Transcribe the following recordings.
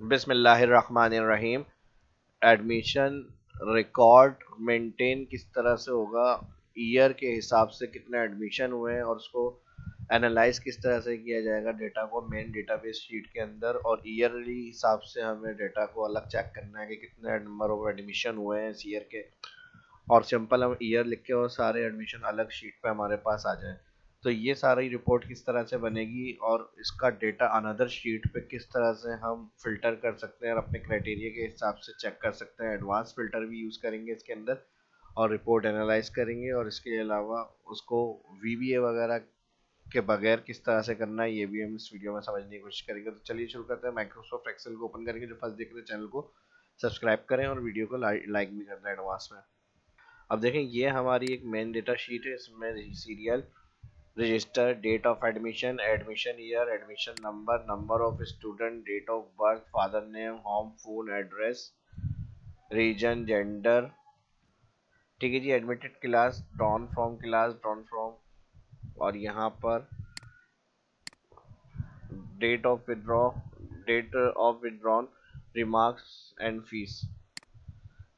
बिस्मिल्लाहिर्रहमानिर्रहीम। Admission record maintain किस तरह से होगा, ईयर के हिसाब से कितने एडमिशन हुए हैं और उसको एनालाइज किस तरह से किया जाएगा डेटा को मेन डेटाबेस शीट के अंदर, और ईयरली हिसाब से हमें डेटा को अलग चेक करना है कि कितने नंबर ऑफ एडमिशन हुए हैं इस ईयर के। और सिंपल हम ईयर लिख के और सारे एडमिशन अलग शीट पे हमारे पास आ जाए, तो ये सारी रिपोर्ट किस तरह से बनेगी और इसका डेटा अनदर शीट पे किस तरह से हम फिल्टर कर सकते हैं और अपने क्राइटेरिया के हिसाब से चेक कर सकते हैं। एडवांस फिल्टर भी यूज़ करेंगे इसके अंदर और रिपोर्ट एनालाइज करेंगे, और इसके अलावा उसको वीबीए वगैरह के बगैर किस तरह से करना है ये भी हम इस वीडियो में समझने की कोशिश करेंगे। तो चलिए शुरू करते हैं। माइक्रोसॉफ्ट एक्सेल को ओपन करेंगे। जो फर्स्ट देख रहे हैं चैनल को सब्सक्राइब करें और वीडियो को लाइक भी करना है एडवांस में। अब देखें, ये हमारी एक मेन डेटा शीट है। इसमें serial, register, date of admission, admission year, admission number, number of student, date of birth, father name, home phone address, region, gender. ठीक है जी। Admitted class, drawn from class, drawn from, और यहाँ पर date of withdraw, date of withdrawn, remarks and fees.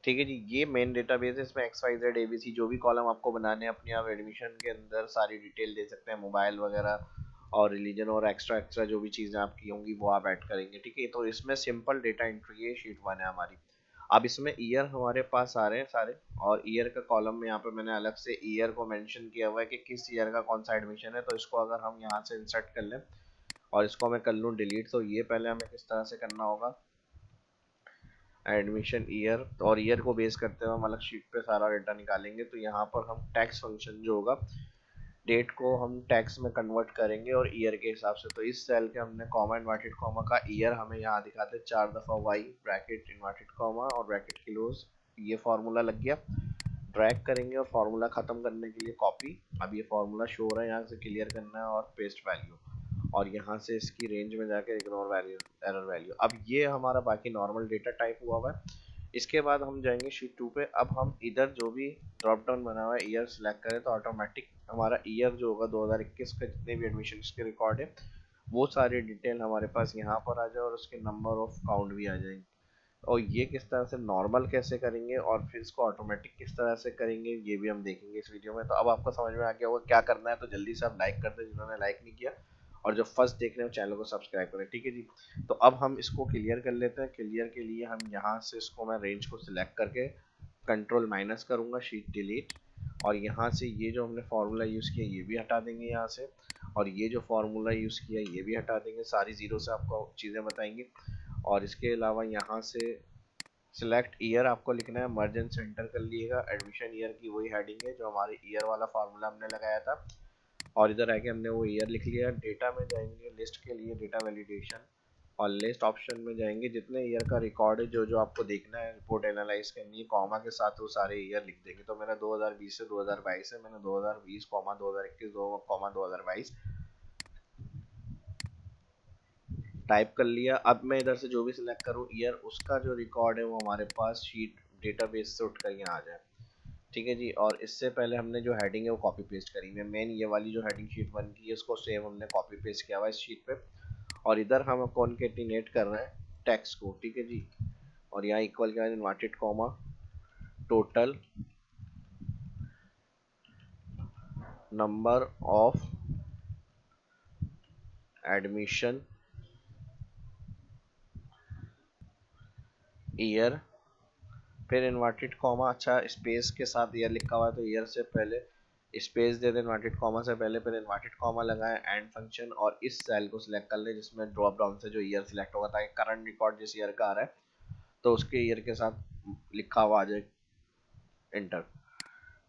ठीक है जी। ये main database है। इसमें एक्स वाई जेड एबीसी जो भी कॉलम आपको बनाने हैं अपने आप एडमिशन के अंदर सारी डिटेल दे सकते हैं, मोबाइल वगैरह और रिलीजन और एक्स्ट्रा एक्स्ट्रा जो भी चीज़ें आपकी होंगी वो आप ऐड करेंगे। ठीक है। तो इसमें सिंपल डेटा एंट्री है, शीट 1 है हमारी। अब इसमें ईयर हमारे पास आ रहे हैं सारे, और ईयर का कॉलम में यहाँ पे मैंने अलग से ईयर को मेंशन किया हुआ है कि किस ईयर का कौन सा एडमिशन है। तो इसको अगर हम यहाँ से इंसर्ट कर लें और इसको मैं कर लूँ डिलीट, तो ये पहले हमें किस तरह से करना होगा, एडमिशन ईयर, और ईयर को बेस करते हुए हम अलग शीट पे सारा डेटा निकालेंगे। तो यहाँ पर हम टैक्स फंक्शन जो होगा, डेट को हम टैक्स में कन्वर्ट करेंगे और ईयर के हिसाब से। तो इस सेल के हमने कॉमा इन्वर्टेड कॉमा का ईयर हमें यहाँ दिखाते 4 दफ़ा वाई, ब्रैकेट इन्वर्टेड कॉमा और ब्रैकेट क्लोज। ये फार्मूला लग गया। ड्रैग करेंगे और फार्मूला खत्म करने के लिए कॉपी। अब ये फार्मूला शो हो रहा है, यहाँ से क्लियर करना है और पेस्ट वैल्यू, और यहाँ से इसकी रेंज में जाकर इग्नोर वैल्यू, एरर वैल्यू। अब ये हमारा बाकी नॉर्मल डेटा टाइप हुआ हुआ है। इसके बाद हम जाएंगे शीट 2 पे। अब हम इधर जो भी ड्रॉप डाउन बना हुआ है ईयर सिलेक्ट करें तो ऑटोमेटिक हमारा ईयर जो होगा 2021 का जितने भी एडमिशन के रिकॉर्ड है वो सारी डिटेल हमारे पास यहाँ पर आ जाए और उसके नंबर ऑफ काउंट भी आ जाएंगे। और ये किस तरह से नॉर्मल कैसे करेंगे और फिर इसको ऑटोमेटिक किस तरह से करेंगे ये भी हम देखेंगे इस वीडियो में। तो अब आपको समझ में आ गया होगा क्या करना है, तो जल्दी से आप लाइक कर दें जिन्होंने लाइक नहीं किया, और जो फर्स्ट देख रहे हैं चैनल को सब्सक्राइब करें। ठीक है जी। तो अब हम इसको क्लियर कर लेते हैं। क्लियर के लिए हम यहाँ से इसको मैं रेंज को सिलेक्ट करके कंट्रोल माइनस करूँगा, शीट डिलीट, और यहाँ से ये जो हमने फार्मूला यूज़ किया ये भी हटा देंगे यहाँ से, और ये जो फार्मूला यूज़ किया ये भी हटा देंगे। सारी जीरो से आपको चीज़ें बताएंगे। और इसके अलावा यहाँ से सिलेक्ट ईयर आपको लिखना है, मर्ज एंड सेंटर कर लिएगा। एडमिशन ईयर की वही हेडिंग है जो हमारे ईयर वाला फार्मूला हमने लगाया था, और इधर आके हमने वो ईयर लिख लिया। डेटा में जाएंगे, लिस्ट के लिए डेटा वैलिडेशन, और लिस्ट ऑप्शन में जाएंगे जितने ईयर का रिकॉर्ड है जो जो आपको देखना है, रिपोर्ट एनालाइज करनी है, कॉमा के साथ वो सारे ईयर लिख देंगे। तो मेरा 2020 से 2022 है, मैंने 2020 कॉमा 2021 कॉमा 2022 टाइप कर लिया। अब मैं इधर से जो भी सिलेक्ट करूँ ईयर, उसका जो रिकॉर्ड है वो हमारे पास शीट डेटाबेस से उठ कर यहाँ आ जाए। ठीक है जी। और इससे पहले हमने जो हेडिंग है वो कॉपी पेस्ट करी है। मेन ये वाली जो हेडिंग शीट 1 की है उसको सेम हमने कॉपी पेस्ट किया हुआ है इस शीट पे, और इधर हम कॉन्केटिनेट कर रहे हैं टेक्स्ट को। ठीक है जी। और यहाँ इक्वल के बाद inverted comma, total number of admission year, फिर इन्वर्टेड कॉमा, अच्छा स्पेस के साथ ईयर लिखा हुआ है तो ईयर से पहले स्पेस दे दें इन्वर्टेड कॉमा से पहले, फिर इन्वर्टेड कॉमा लगाएं, एंड फंक्शन, और इस सेल को सिलेक्ट कर लें जिसमें ड्रॉप डाउन से जो ईयर सिलेक्ट होगा, ताकि करंट रिकॉर्ड जिस ईयर का आ रहा है तो उसके ईयर के साथ लिखा हुआ आ जाए, इंटर।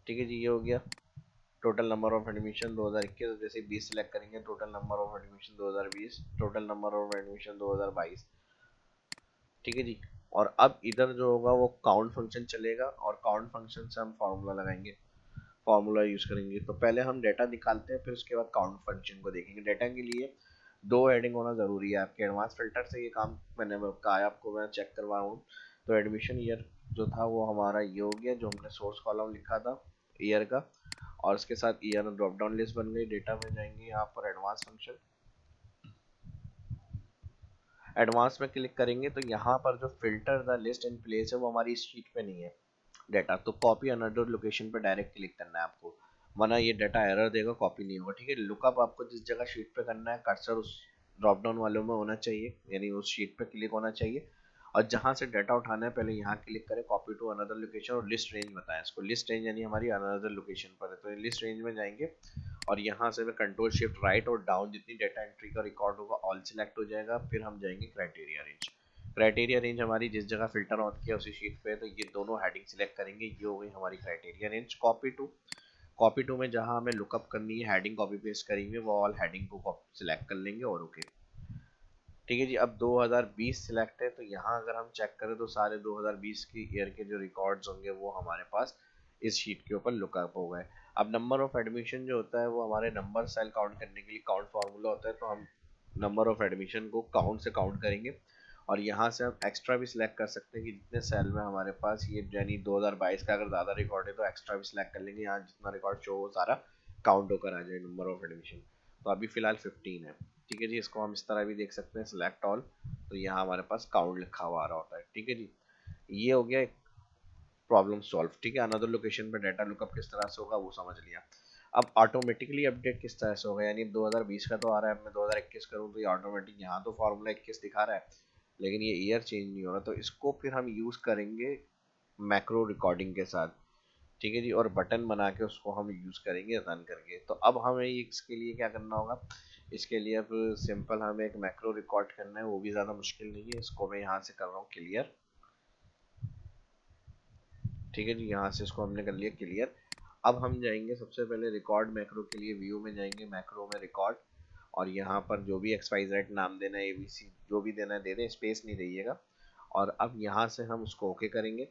ठीक है जी। ये हो गया। टोटल नंबर ऑफ एडमिशन 2021, जैसे 20 सिलेक्ट करेंगे total number of admission 2020, total number of admission 2022। ठीक है जी। और अब इधर जो होगा वो काउंट फंक्शन चलेगा, और काउंट फंक्शन से हम फार्मूला लगाएंगे, फार्मूला यूज करेंगे। तो पहले हम डेटा निकालते हैं, फिर उसके बाद काउंट फंक्शन को देखेंगे। डेटा के लिए दो हेडिंग होना जरूरी है आपके। एडवांस फिल्टर से ये काम मैंने कहा है आपको, मैं चेक करवा रहा हूँ। तो एडमिशन ईयर जो था वो हमारा ये हो गया, जो हमने सोर्स कॉलम लिखा था ईयर का, और उसके साथ ईयर ड्रॉप डाउन लिस्ट बन गई। डेटा में जाएंगे यहाँ पर एडवांस फंक्शन, एडवांस में क्लिक करेंगे तो यहाँ पर जो filter the list in place है वो हमारी इस शीट पे नहीं है डाटा, तो कॉपी अनदर लोकेशन पर डायरेक्ट क्लिक करना है आपको, वरना ये डाटा एरर देगा, कॉपी नहीं होगा। ठीक है, लुकअप आपको जिस जगह शीट पे करना है कर्सर उस ड्रॉप डाउन वालों में होना चाहिए, यानी उस शीट पे क्लिक होना चाहिए, और जहाँ से डाटा उठाना है पहले यहाँ क्लिक करें, कॉपी टू अनदर लोकेशन, और लिस्ट रेंज बताएं इसको, लिस्ट रेंज यानी हमारी अनदर लोकेशन पर है, तो लिस्ट रेंज में जाएंगे और यहाँ से मैं कंट्रोल शिफ्ट राइट और डाउन जितनी डाटा एंट्री का रिकॉर्ड होगा ऑल सिलेक्ट हो जाएगा। फिर हम जाएंगे क्राइटेरिया रेंज, क्राइटेरिया रेंज हमारी जिस जगह फिल्टर ऑन किया उसी शीट पे, तो ये दोनों हेडिंग सिलेक्ट करेंगे, ये हो गई हमारी क्राइटेरिया रेंज। कॉपी टू में जहाँ हमें लुकअप करनी है हेडिंग कॉपी पेस्ट करेंगे, वो ऑल हेडिंग को सिलेक्ट कर लेंगे और ओके। ठीक है जी, अब 2020 सिलेक्ट है, तो यहाँ अगर हम चेक करें तो सारे 2020 की ईयर के जो रिकॉर्ड्स होंगे वो हमारे पास इस शीट के ऊपर लुकअप हो गए। अब नंबर ऑफ एडमिशन जो होता है वो हमारे नंबर सेल काउंट करने के लिए काउंट फार्मूला होता है, तो हम नंबर ऑफ एडमिशन को काउंट से काउंट करेंगे, और यहाँ से हम एक्स्ट्रा भी सिलेक्ट कर सकते हैं कि जितने सेल में हमारे पास ये, यानी 2022 का अगर ज़्यादा रिकॉर्ड है तो एक्स्ट्रा भी सिलेक्ट कर लेंगे, यहाँ जितना रिकॉर्ड शो हो सारा काउंट होकर आ जाए नंबर ऑफ एडमिशन। तो अभी फिलहाल 15 है। ठीक है जी, इसको हम इस तरह भी देख सकते हैं, सिलेक्ट ऑल, तो यहाँ हमारे पास काउंट लिखा हुआ आ रहा होता है। ठीक है जी, ये हो गया एक प्रॉब्लम सॉल्व। ठीक है, अनदर लोकेशन पे डाटा लुकअप किस तरह से होगा वो समझ लिया। अब ऑटोमेटिकली अपडेट किस तरह से होगा, यानी 2020 का तो आ रहा है, अब मैं 2021 करूँ तो ये ऑटोमेटिक, यहाँ तो फॉर्मूला 21 दिखा रहा है लेकिन ये ईयर चेंज नहीं हो रहा, तो इसको फिर हम यूज़ करेंगे मैक्रो रिकॉर्डिंग के साथ। ठीक है जी, और बटन बना के उसको हम यूज़ करेंगे रन करके। तो अब हमें इसके लिए क्या करना होगा, इसके लिए अब सिंपल हमें एक मैक्रो रिकॉर्ड करना है, वो भी ज़्यादा मुश्किल नहीं है, इसको मैं यहाँ से कर रहा हूँ क्लियर। ठीक है जी, यहाँ से इसको हमने कर लिया क्लियर। अब हम जाएंगे सबसे पहले रिकॉर्ड मैक्रो के लिए, व्यू में जाएंगे, मैक्रो में रिकॉर्ड, और यहाँ पर जो भी XYZ नाम देना है, ABC जो भी देना है दे दें, स्पेस नहीं दीजिएगा। और अब यहाँ से हम उसको ओके करेंगे।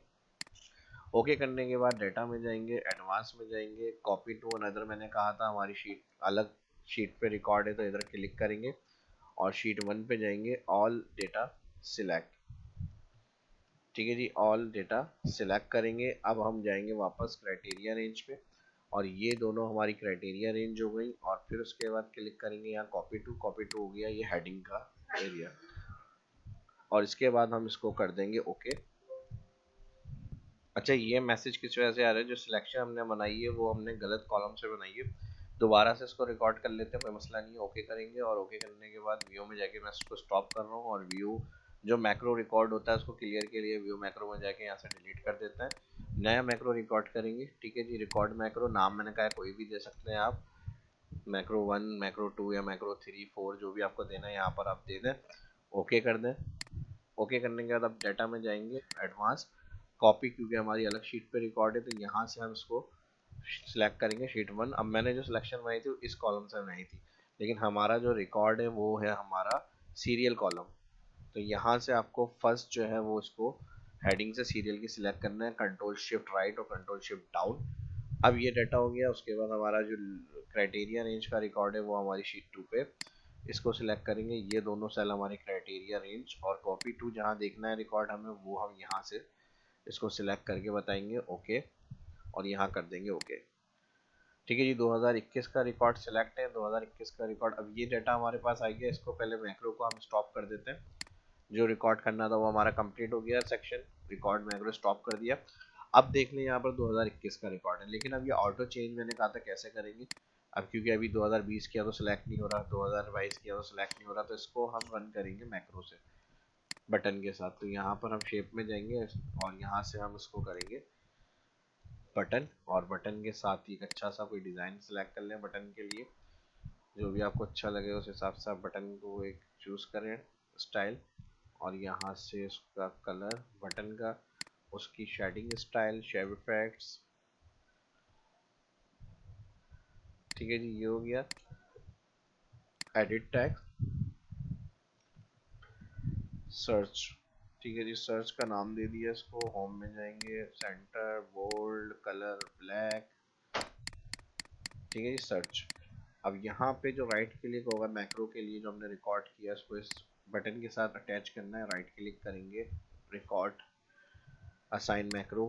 ओके करने के बाद डेटा में जाएंगे, एडवांस में जाएंगे, कॉपी टू अनदर मैंने कहा था, हमारी शीट अलग शीट पे रिकॉर्ड है तो इधर क्लिक करेंगे, और शीट 1 पे जाएंगे, ऑल डेटा सिलेक्ट। ठीक है जी, ऑल डेटा सिलेक्ट करेंगे। अब हम जाएंगे वापस क्राइटेरिया रेंज पे, और ये दोनों हमारी क्राइटेरिया रेंज हो गई, और फिर उसके बाद क्लिक करेंगे यहाँ कॉपी टू हो गया ये हेडिंग का एरिया, और इसके बाद हम इसको कर देंगे ओके। अच्छा, ये मैसेज किस वजह से आ रहा है, जो सिलेक्शन हमने बनाई है वो हमने गलत कॉलम से बनाई है, दोबारा से इसको रिकॉर्ड कर लेते हैं, कोई मसला नहीं है। ओके करेंगे, और ओके करने के बाद व्यू में जाके मैं इसको स्टॉप कर रहा हूँ, और व्यू जो मैक्रो रिकॉर्ड होता है उसको क्लियर के लिए व्यू मैक्रो में जाके यहाँ से डिलीट कर देते हैं, नया मैक्रो रिकॉर्ड करेंगे। ठीक है जी, रिकॉर्ड मैक्रो नाम मैंने कहा कोई भी दे सकते हैं आप, मैक्रो 1, मैक्रो 2 या मैक्रो 3 4 जो भी आपको देना है यहाँ पर आप दे दें, ओके कर दें। ओके करने के बाद अब डाटा में जाएंगे, एडवांस, कॉपी, क्योंकि हमारी अलग शीट पे रिकॉर्ड है तो यहाँ से हम इसको सिलेक्ट करेंगे शीट 1। अब मैंने जो सिलेक्शन बनाई थी इस कॉलम से बनाई थी, लेकिन हमारा जो रिकॉर्ड है वो है हमारा सीरियल कॉलम, तो यहाँ से आपको फर्स्ट जो है वो इसको हेडिंग से सीरियल की सिलेक्ट करना है, कंट्रोल शिफ्ट राइट और कंट्रोल शिफ्ट डाउन। अब ये डाटा हो गया, उसके बाद हमारा जो क्राइटेरिया रेंज का रिकॉर्ड है वो हमारी शीट 2 पे, इसको सिलेक्ट करेंगे, ये दोनों सेल हमारे क्राइटेरिया रेंज, और कॉपी टू जहाँ देखना है रिकॉर्ड हमें वो हम यहाँ से इसको सिलेक्ट करके बताएंगे ओके, और यहाँ कर देंगे ओके। ठीक है जी, 2021 का रिकॉर्ड सिलेक्ट है, 2021 का रिकॉर्ड। अब ये डाटा हमारे पास आ गया, इसको पहले मैक्रो को हम स्टॉप कर देते हैं, जो रिकॉर्ड करना था वो हमारा कंप्लीट हो गया सेक्शन, रिकॉर्ड मैक्रो स्टॉप कर दिया। अब देख लें यहाँ पर 2021 का रिकॉर्ड है, लेकिन अब ये ऑटो चेंज मैंने कहा था कैसे करेंगे, अब क्योंकि अभी 2020 किया तो सिलेक्ट नहीं हो रहा, 2022 किया तो सिलेक्ट नहीं हो रहा, तो इसको हम रन करेंगे मैक्रो से बटन के साथ। तो यहाँ पर हम शेप में जाएंगे, और यहाँ से हम इसको करेंगे बटन, और बटन के साथ ही एक अच्छा सा कोई डिज़ाइन सेलेक्ट कर लें बटन के लिए, जो भी आपको अच्छा लगे उस हिसाब से आप बटन को एक चूज़ करें स्टाइल, और यहाँ से उसका कलर बटन का, उसकी शेडिंग स्टाइल, शेप इफेक्ट्स। ठीक है जी, ये हो गया। Edit tag, search. ठीक है जी, सर्च का नाम दे दिया इसको, होम में जाएंगे, सेंटर, बोल्ड, कलर ब्लैक। ठीक है जी, सर्च। अब यहाँ पे जो राइट क्लिक होगा मैक्रो के लिए जो हमने रिकॉर्ड किया इसको इस बटन के साथ अटैच करना है, राइट क्लिक करेंगे, रिकॉर्ड, असाइन मैक्रो,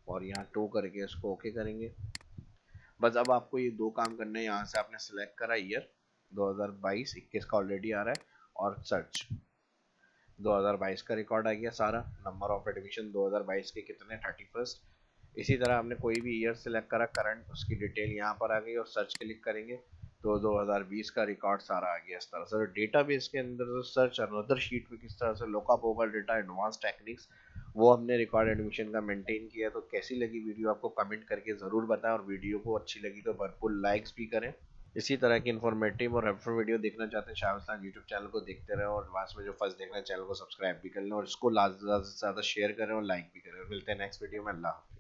और यहाँ टू करके इसको ओके करेंगे। बस अब आपको ये दो काम करने हैं, यहाँ से आपने सेलेक्ट करा ईयर 2022, 21 का ऑलरेडी आ रहा है, और सर्च। 2022 का रिकॉर्ड आ गया सारा, नंबर ऑफ एडमिशन 2022 के कितने 31। इसी तरह हमने कोई भी ईयर सेलेक्ट करा, करंट उसकी डिटेल यहाँ पर आ गई और सर्च क्लिक करेंगे तो 2020 का रिकॉर्ड सारा आ गया इस तरह से। डेटाबेस के अंदर जो सर्च अनदर शीट में किस तरह से लुकअप होगा डेटा, एडवांस टेक्निक्स, वो हमने रिकॉर्ड एडमिशन का मेंटेन किया। तो कैसी लगी वीडियो आपको कमेंट करके ज़रूर बताएं, और वीडियो को अच्छी लगी तो भरपूर लाइक्स भी करें। इसी तरह की इन्फॉर्मेटिव और हेल्पफुल वीडियो देखना चाहते हैं शाहरुख यूट्यूब चैनल को देखते रहें, और लास्ट में जो फर्स्ट देखना है चैनल को सब्सक्राइब भी कर लें, और इसको ज़्यादा से ज़्यादा शेयर करें और लाइक भी करें। और मिलते हैं नेक्स्ट वीडियो में। अल्लाह हाफ़िज़।